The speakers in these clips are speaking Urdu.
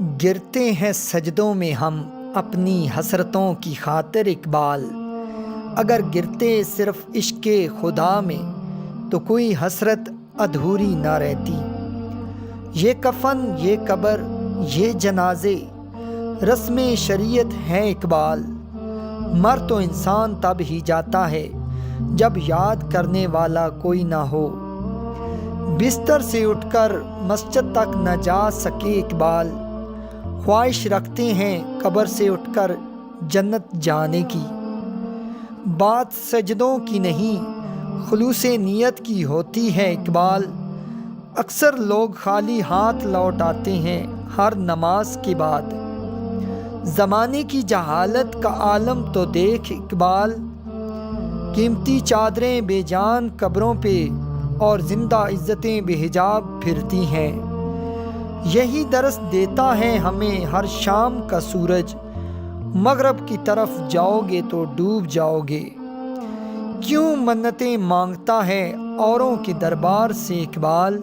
گرتے ہیں سجدوں میں ہم اپنی حسرتوں کی خاطر اقبال، اگر گرتے صرف عشق خدا میں تو کوئی حسرت ادھوری نہ رہتی۔ یہ کفن، یہ قبر، یہ جنازے رسم شریعت ہیں اقبال، مر تو انسان تب ہی جاتا ہے جب یاد کرنے والا کوئی نہ ہو۔ بستر سے اٹھ کر مسجد تک نہ جا سکے اقبال، خواہش رکھتے ہیں قبر سے اٹھ کر جنت جانے کی۔ بات سجدوں کی نہیں خلوص نیت کی ہوتی ہے اقبال، اکثر لوگ خالی ہاتھ لوٹ آتے ہیں ہر نماز کے بعد۔ زمانے کی جہالت کا عالم تو دیکھ اقبال، قیمتی چادریں بے جان قبروں پہ اور زندہ عزتیں بے حجاب پھرتی ہیں۔ یہی درس دیتا ہے ہمیں ہر شام کا سورج، مغرب کی طرف جاؤ گے تو ڈوب جاؤ گے۔ کیوں منتیں مانگتا ہے اوروں کے دربار سے اقبال،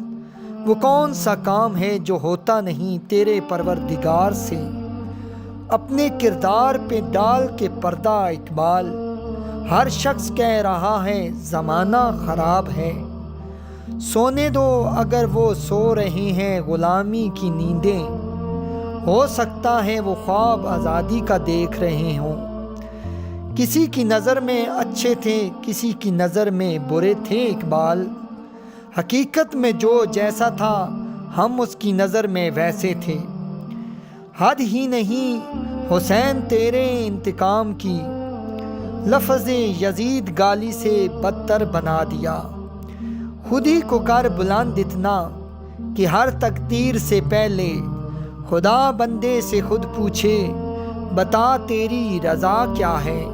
وہ کون سا کام ہے جو ہوتا نہیں تیرے پروردگار سے۔ اپنے کردار پہ ڈال کے پردہ اقبال، ہر شخص کہہ رہا ہے زمانہ خراب ہے۔ سونے دو اگر وہ سو رہے ہیں غلامی کی نیندیں، ہو سکتا ہے وہ خواب آزادی کا دیکھ رہے ہوں۔ کسی کی نظر میں اچھے تھے، کسی کی نظر میں برے تھے اقبال، حقیقت میں جو جیسا تھا ہم اس کی نظر میں ویسے تھے۔ حد ہی نہیں حسین تیرے انتقام کی، لفظ یزید گالی سے بدتر بنا دیا۔ خود ہی کو کر بلند اتنا کہ ہر تقدیر سے پہلے خدا بندے سے خود پوچھے، بتا تیری رضا کیا ہے۔